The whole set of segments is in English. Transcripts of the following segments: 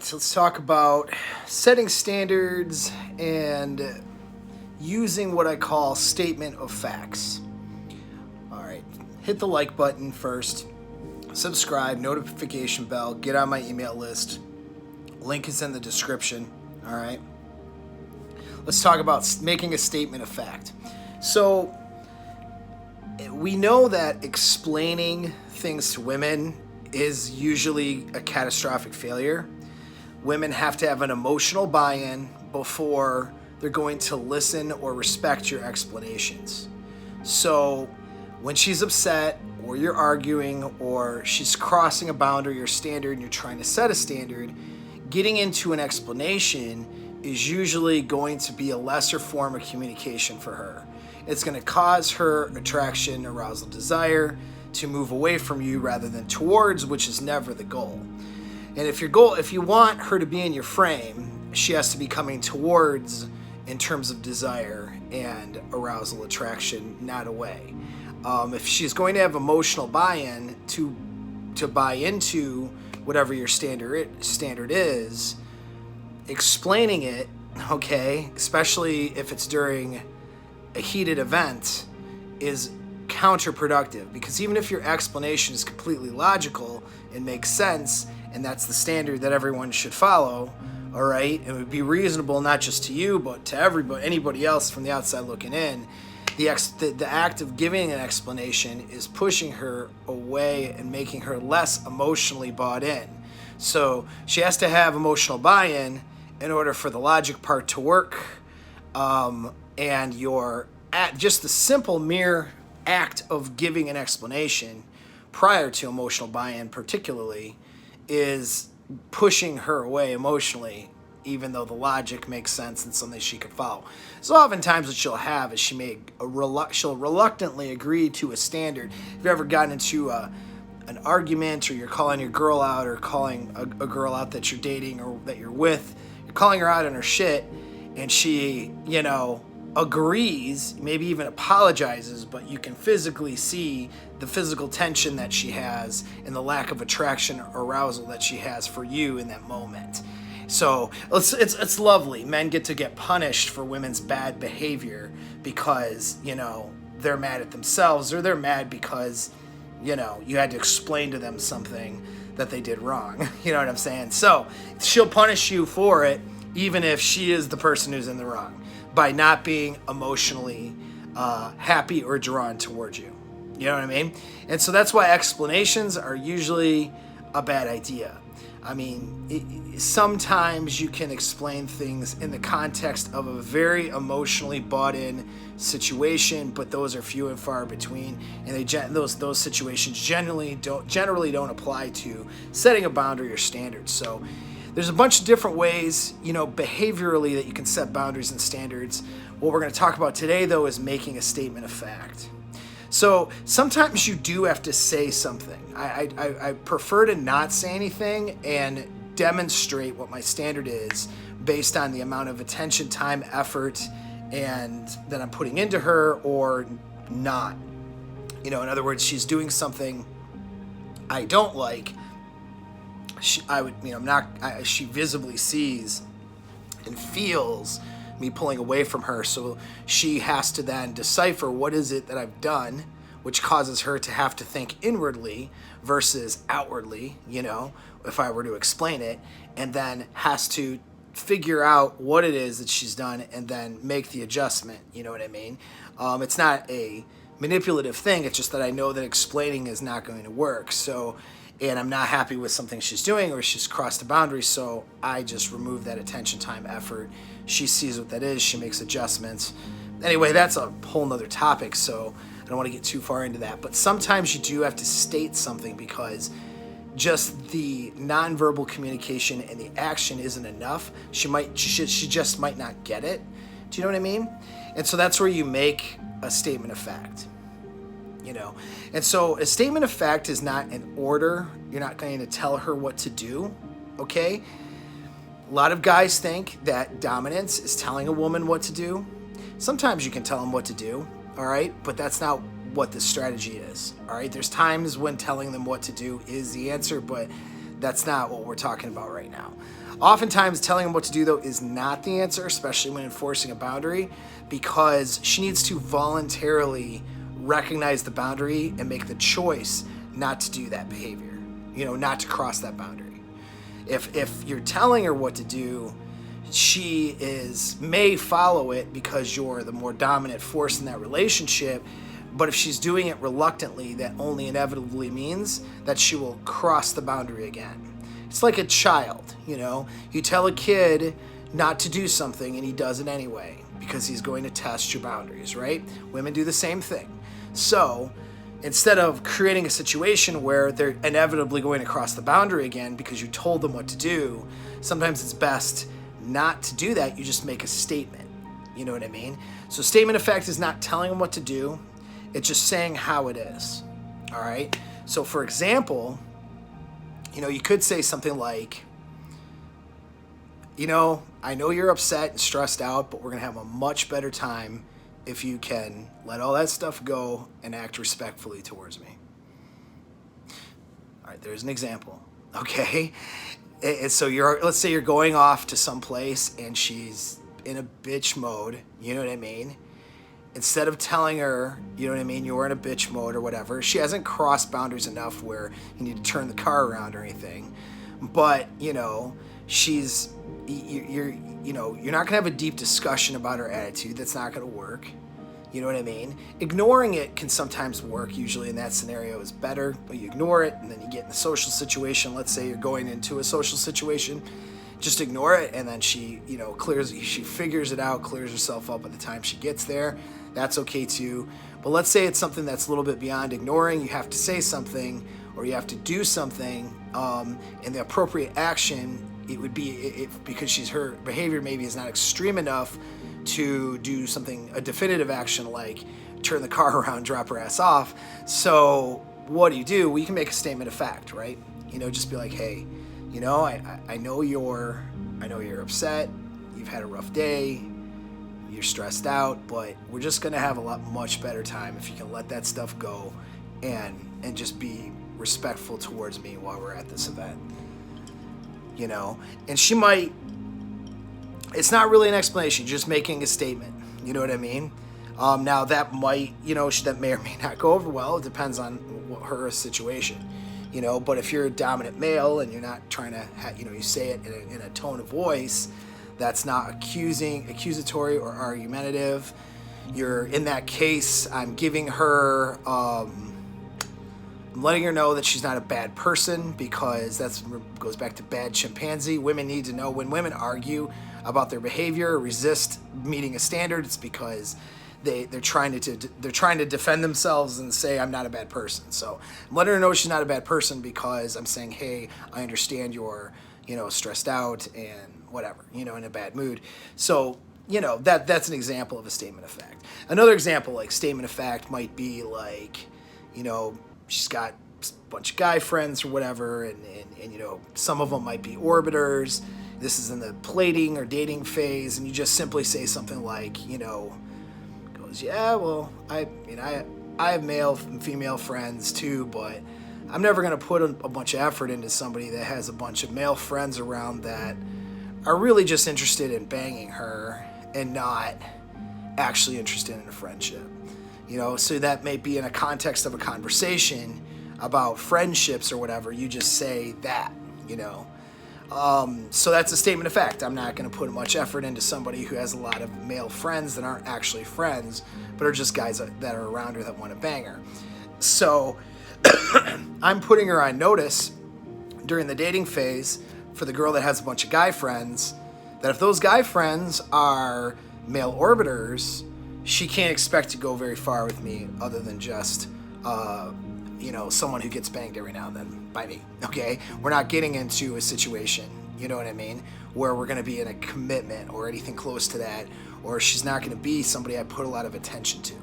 right, so let's talk about setting standards and using what I call statement of facts. All right, hit the like button first, subscribe, notification bell, get on my email list. Link is in the description. All right, let's talk about making a statement of fact. So we know that explaining things to women is usually a catastrophic failure. Women have to have an emotional buy-in before they're going to listen or respect your explanations. So when she's upset or you're arguing or she's crossing a boundary or standard and you're trying to set a standard, getting into an explanation is usually going to be a lesser form of communication for her. It's going to cause her attraction, arousal, desire to move away from you rather than towards, which is never the goal. And if you want her to be in your frame, she has to be coming towards in terms of desire and arousal, attraction, not away. If she's going to have emotional buy-in to buy into whatever your standard is, explaining it, okay, especially if it's during a heated event, is counterproductive, because even if your explanation is completely logical and makes sense, and that's the standard that everyone should follow, all right, it would be reasonable not just to you but to anybody else from the outside looking in. The act of giving an explanation is pushing her away and making her less emotionally bought in. So she has to have emotional buy-in in order for the logic part to work, and just the simple mere act of giving an explanation prior to emotional buy-in particularly is pushing her away emotionally, even though the logic makes sense and something she could follow. So oftentimes what she'll have is she'll reluctantly agree to a standard. If you've ever gotten into an argument, or you're calling your girl out, or calling a girl out that you're dating or that you're with, you're calling her out on her shit, and she, agrees, maybe even apologizes, but you can physically see the physical tension that she has and the lack of attraction or arousal that she has for you in that moment. So it's lovely. Men get to get punished for women's bad behavior because, they're mad at themselves, or they're mad because, you had to explain to them something that they did wrong. You know what I'm saying? So she'll punish you for it, even if she is the person who's in the wrong, by not being emotionally happy or drawn towards you. You know what I mean? And so that's why explanations are usually a bad idea. I mean, sometimes you can explain things in the context of a very emotionally bought-in situation, but those are few and far between, and those situations generally don't apply to setting a boundary or standards. So there's a bunch of different ways, behaviorally, that you can set boundaries and standards. What we're going to talk about today, though, is making a statement of fact. So sometimes you do have to say something. I prefer to not say anything and demonstrate what my standard is based on the amount of attention, time, effort, and that I'm putting into her or not. In other words, she's doing something I don't like. She visibly sees and feels me pulling away from her, so she has to then decipher what is it that I've done, which causes her to have to think inwardly versus outwardly, if I were to explain it, and then has to figure out what it is that she's done and then make the adjustment. You know what I mean? It's not a manipulative thing. It's just that I know that explaining is not going to work. And I'm not happy with something she's doing, or she's crossed a boundary, so I just remove that attention, time, effort. She sees what that is. She makes adjustments. Anyway, that's a whole nother topic, so I don't want to get too far into that. But sometimes you do have to state something because just the nonverbal communication and the action isn't enough. She just might not get it. Do you know what I mean? And so that's where you make a statement of fact. And so a statement of fact is not an order. You're not going to tell her what to do, okay? A lot of guys think that dominance is telling a woman what to do. Sometimes you can tell them what to do, all right? But that's not what the strategy is, all right? There's times when telling them what to do is the answer, but That's not what we're talking about right now. Oftentimes, telling them what to do, though, is not the answer, especially when enforcing a boundary, because she needs to voluntarily recognize the boundary and make the choice not to do that behavior, not to cross that boundary. If you're telling her what to do, she may follow it because you're the more dominant force in that relationship. But if she's doing it reluctantly, that only inevitably means that she will cross the boundary again. It's like a child, You tell a kid not to do something and he does it anyway because he's going to test your boundaries, right? Women do the same thing. So instead of creating a situation where they're inevitably going to cross the boundary again because you told them what to do, sometimes it's best not to do that. You just make a statement. You know what I mean? So statement of fact is not telling them what to do. It's just saying how it is. All right? So for example, you could say something like, I know you're upset and stressed out, but we're going to have a much better time if you can let all that stuff go and act respectfully towards me. All right, there's an example. Okay? So let's say you're going off to some place and she's in a bitch mode, you know what I mean? Instead of telling her, you're in a bitch mode or whatever, she hasn't crossed boundaries enough where you need to turn the car around or anything. But, you're not going to have a deep discussion about her attitude. That's not going to work. You know what I mean? Ignoring it can sometimes work. Usually in that scenario is better, but you ignore it and then you get in the social situation. Let's say you're going into a social situation, just ignore it. And then she, she figures it out, clears herself up by the time she gets there. That's okay too. But let's say it's something that's a little bit beyond ignoring. You have to say something or you have to do something, and the appropriate action, it would be because her behavior maybe is not extreme enough to do a definitive action like turn the car around, drop her ass off. So what do? We can make a statement of fact, right? Just be like, hey, I know you're upset. You've had a rough day. You're stressed out, but we're just going to have much better time if you can let that stuff go and just be respectful towards me while we're at this event. And she might, it's not really an explanation, just making a statement. You know what I mean? Now that might, that may or may not go over well. It depends on her situation, but if you're a dominant male and you're not trying to, you say it in a tone of voice that's not accusatory or argumentative. In that case, I'm giving her, I'm letting her know that she's not a bad person because that goes back to bad chimpanzee. Women need to know when women argue about their behavior or resist meeting a standard, it's because they're trying to defend themselves and say I'm not a bad person. So I'm letting her know she's not a bad person because I'm saying, hey, I understand you're stressed out and whatever, in a bad mood. So, that's an example of a statement of fact. Another example, like statement of fact, might be like, she's got a bunch of guy friends or whatever, and some of them might be orbiters. This is in the plating or dating phase, and you just simply say something like, goes, yeah, well, I have male and female friends too, but I'm never going to put a bunch of effort into somebody that has a bunch of male friends around that are really just interested in banging her and not actually interested in a friendship. So that may be in a context of a conversation about friendships or whatever. You just say that, So that's a statement of fact. I'm not going to put much effort into somebody who has a lot of male friends that aren't actually friends, but are just guys that are around her that want to bang her. So I'm putting her on notice during the dating phase for the girl that has a bunch of guy friends, that if those guy friends are male orbiters, she can't expect to go very far with me other than just, someone who gets banged every now and then by me, okay? We're not getting into a situation, you know what I mean, where we're going to be in a commitment or anything close to that, or she's not going to be somebody I put a lot of attention to.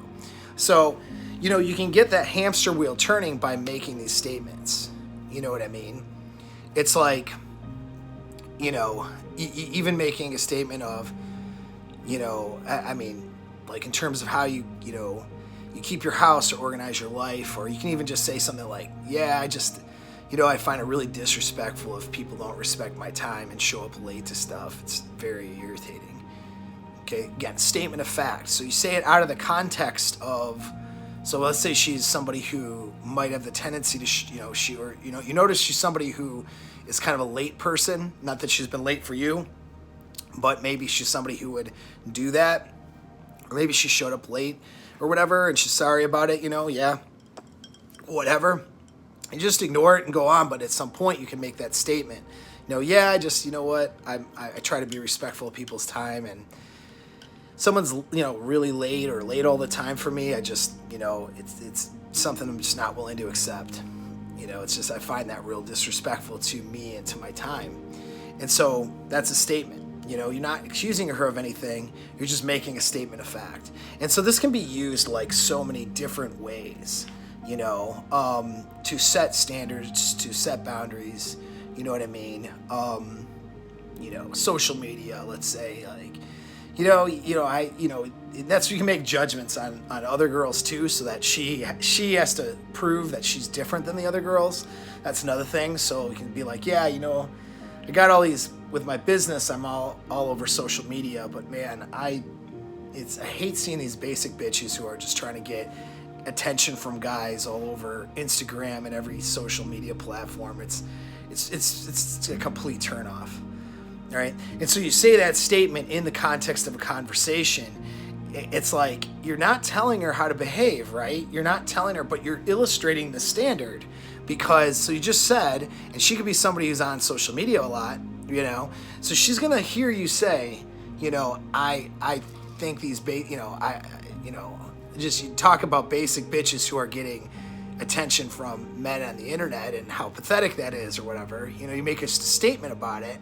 So, you can get that hamster wheel turning by making these statements, you know what I mean? It's like, even making a statement of, like in terms of how you keep your house or organize your life, or you can even just say something like, yeah, I just, I find it really disrespectful if people don't respect my time and show up late to stuff. It's very irritating. Okay, again, statement of fact. So you say it out of the context of, so let's say she's somebody who might have the tendency to, you notice she's somebody who is kind of a late person. Not that she's been late for you, but maybe she's somebody who would do that. Or maybe she showed up late or whatever and she's sorry about it, yeah, whatever. And just ignore it and go on, but at some point you can make that statement. Yeah, I just, I try to be respectful of people's time, and someone's, really late or late all the time for me, I just, it's something I'm just not willing to accept. It's just, I find that real disrespectful to me and to my time. And so that's a statement. You're not accusing her of anything. You're just making a statement of fact. And so this can be used like so many different ways, to set standards, to set boundaries, you know what I mean? Social media, let's say, like, that's where you can make judgments on other girls too, so that she has to prove that she's different than the other girls. That's another thing. So you can be like, yeah, I got all these with my business. I'm all over social media, but man, I hate seeing these basic bitches who are just trying to get attention from guys all over Instagram and every social media platform. It's a complete turnoff. All right. And so you say that statement in the context of a conversation. It's like you're not telling her how to behave, right? You're not telling her, but you're illustrating the standard, because so you just said, and she could be somebody who's on social media a lot, so she's going to hear you say, I think these, just you talk about basic bitches who are getting attention from men on the internet and how pathetic that is or whatever. You make a statement about it.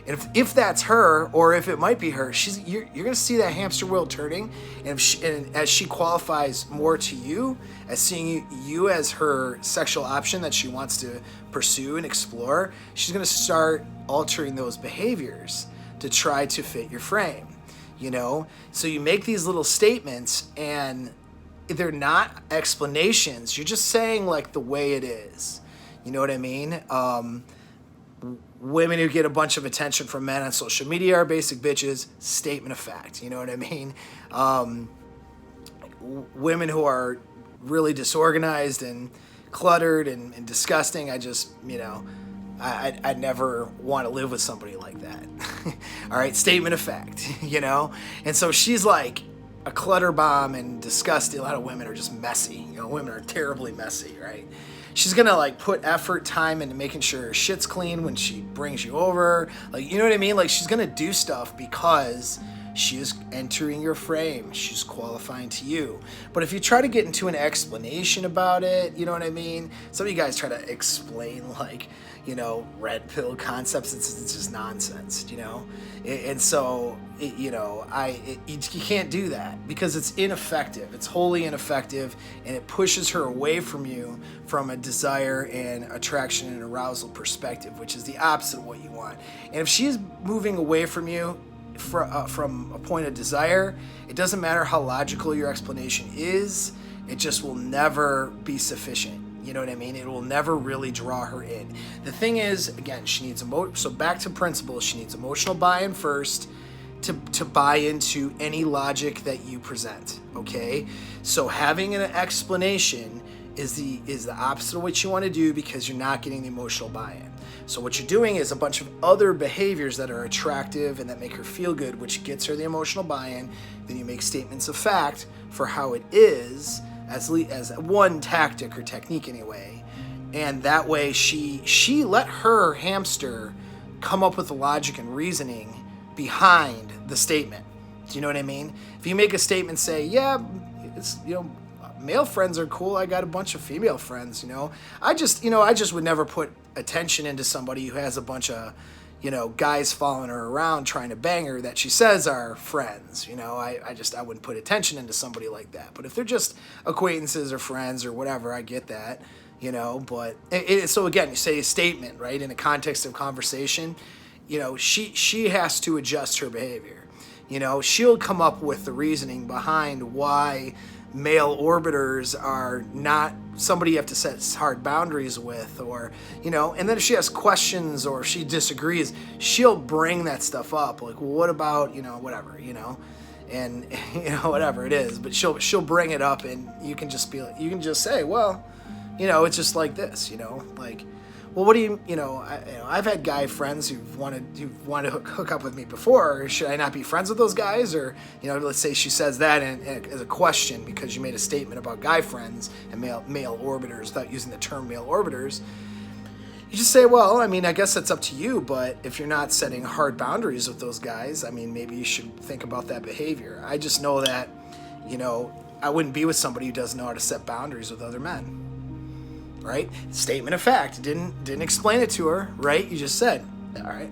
And if that's her, or if it might be her, you're going to see that hamster wheel turning. And, as she qualifies more to you, as seeing you as her sexual option that she wants to pursue and explore, she's going to start altering those behaviors to try to fit your frame. So you make these little statements, and they're not explanations. You're just saying like the way it is. You know what I mean? Women who get a bunch of attention from men on social media are basic bitches. Statement of fact. You know what I mean? Women who are really disorganized and cluttered and disgusting, I'd never want to live with somebody like that. All right, statement of fact, And so she's like a clutter bomb and disgusting. A lot of women are just messy. Women are terribly messy, right? She's going to like put effort, time into making sure her shit's clean when she brings you over. Like, you know what I mean? Like, she's going to do stuff because she is entering your frame. She's qualifying to you. But if you try to get into an explanation about it, you know what I mean? Some of you guys try to explain like, red pill concepts. It's just nonsense, And so, you can't do that because it's ineffective. It's wholly ineffective, and it pushes her away from you from a desire and attraction and arousal perspective, which is the opposite of what you want. And if she's moving away from you from a point of desire, it doesn't matter how logical your explanation is. It just will never be sufficient. You know what I mean? It will never really draw her in. The thing is, again, she needs so back to principles, she needs emotional buy-in first to buy into any logic that you present, okay? So having an explanation is the opposite of what you want to do, because you're not getting the emotional buy-in. So what you're doing is a bunch of other behaviors that are attractive and that make her feel good, which gets her the emotional buy-in. Then you make statements of fact for how it is, as one tactic or technique anyway, and that way she let her hamster come up with the logic and reasoning behind the statement. Do you know what I mean? If you make a statement, say, yeah, it's male friends are cool, I got a bunch of female friends, I just would never put attention into somebody who has a bunch of guys following her around trying to bang her that she says are friends. I wouldn't put attention into somebody like that. But if they're just acquaintances or friends or whatever, I get that, but so again, you say a statement, right? In the context of conversation, she has to adjust her behavior. She'll come up with the reasoning behind why male orbiters are not somebody you have to set hard boundaries with, or, you know, and then if she has questions or she disagrees, she'll bring that stuff up. Like, well, what about, you know, whatever, you know, and, you know, whatever it is, but she'll bring it up, and you can just say, well, you know, it's just like this, you know, like, well, what do you know, I've had guy friends who've wanted to hook up with me before. Should I not be friends with those guys? Or, you know, let's say she says that as a question because you made a statement about guy friends and male orbiters without using the term male orbiters. You just say, well, I mean, I guess that's up to you, but if you're not setting hard boundaries with those guys, I mean, maybe you should think about that behavior. I just know that, you know, I wouldn't be with somebody who doesn't know how to set boundaries with other men. Right? Statement of fact. Didn't explain it to her, right? You just said, all right,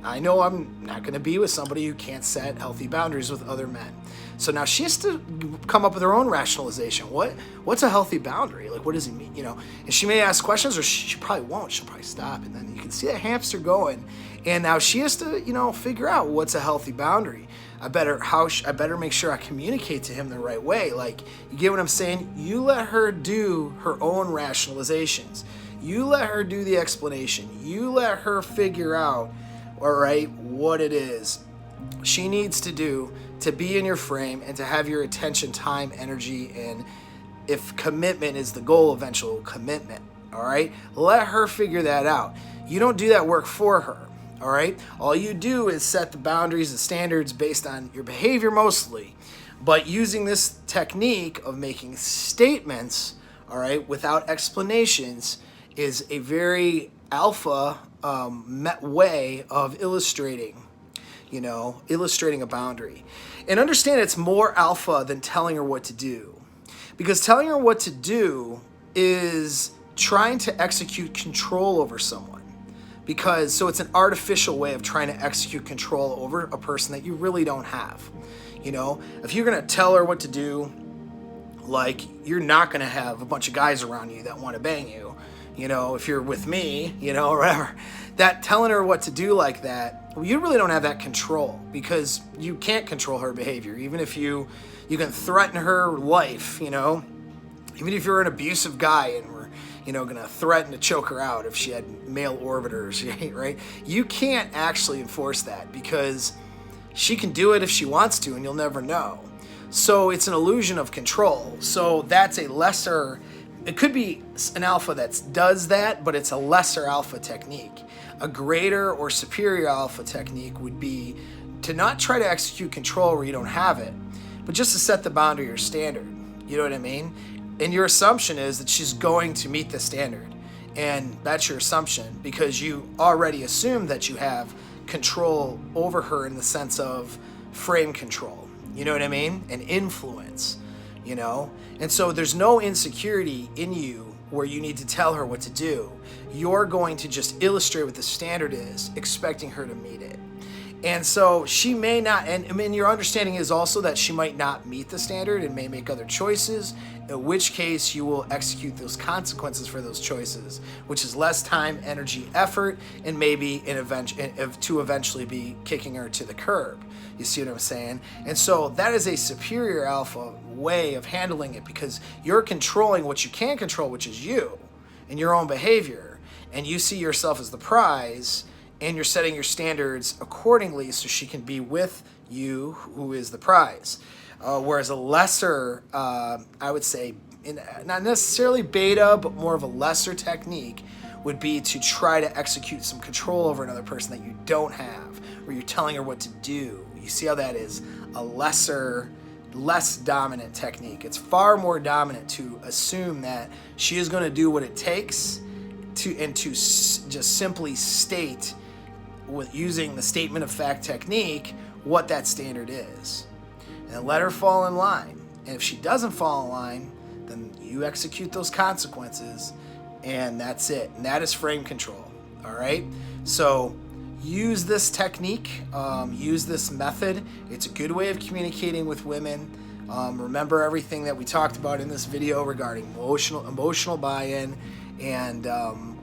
I know I'm not going to be with somebody who can't set healthy boundaries with other men. So now she has to come up with her own rationalization. What's a healthy boundary? Like, what does it mean? You know, and she may ask questions, or she probably won't. She'll probably stop, and then you can see that hamster going. And now she has to, you know, figure out what's a healthy boundary. I better make sure I communicate to him the right way. Like, you get what I'm saying? You let her do her own rationalizations. You let her do the explanation. You let her figure out, all right, what it is she needs to do to be in your frame and to have your attention, time, energy, and if commitment is the goal, eventual commitment, all right? Let her figure that out. You don't do that work for her. All right. All you do is set the boundaries and standards based on your behavior mostly, but using this technique of making statements, all right, without explanations is a very alpha way of illustrating a boundary. And understand it's more alpha than telling her what to do, because telling her what to do is trying to execute control over someone. So it's an artificial way of trying to execute control over a person that you really don't have. You know, if you're going to tell her what to do, like, you're not going to have a bunch of guys around you that want to bang you. You know, if you're with me, you know, or whatever, that telling her what to do like that, well, you really don't have that control, because you can't control her behavior. Even if you can threaten her life, you know, even if you're an abusive guy and you know, gonna threaten to choke her out if she had male orbiters, right? You can't actually enforce that, because she can do it if she wants to, and you'll never know. So it's an illusion of control. So that's a lesser, it could be an alpha that does that, but it's a lesser alpha technique. A greater or superior alpha technique would be to not try to execute control where you don't have it, but just to set the boundary or standard. You know what I mean? And your assumption is that she's going to meet the standard. And that's your assumption, because you already assume that you have control over her in the sense of frame control. You know what I mean? And influence, you know? And so there's no insecurity in you where you need to tell her what to do. You're going to just illustrate what the standard is, expecting her to meet it. And so she may not, and I mean, your understanding is also that she might not meet the standard and may make other choices, in which case you will execute those consequences for those choices, which is less time, energy, effort, and maybe to eventually be kicking her to the curb. You see what I'm saying? And so that is a superior alpha way of handling it, because you're controlling what you can control, which is you and your own behavior, and you see yourself as the prize, and you're setting your standards accordingly so she can be with you, who is the prize. Whereas a lesser, I would say, not necessarily beta, but more of a lesser technique would be to try to execute some control over another person that you don't have, where you're telling her what to do. You see how that is a lesser, less dominant technique. It's far more dominant to assume that she is going to do what it takes to just simply state, with using the statement of fact technique, what that standard is, and let her fall in line. And if she doesn't fall in line, then you execute those consequences, and that's it. And that is frame control. All right. So use this technique, use this method. It's a good way of communicating with women. Remember everything that we talked about in this video regarding emotional buy-in, and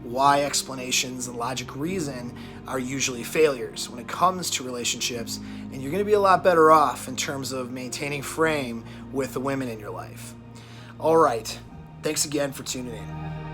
why explanations and logic reason are usually failures when it comes to relationships, and you're going to be a lot better off in terms of maintaining frame with the women in your life. All right. Thanks again for tuning in.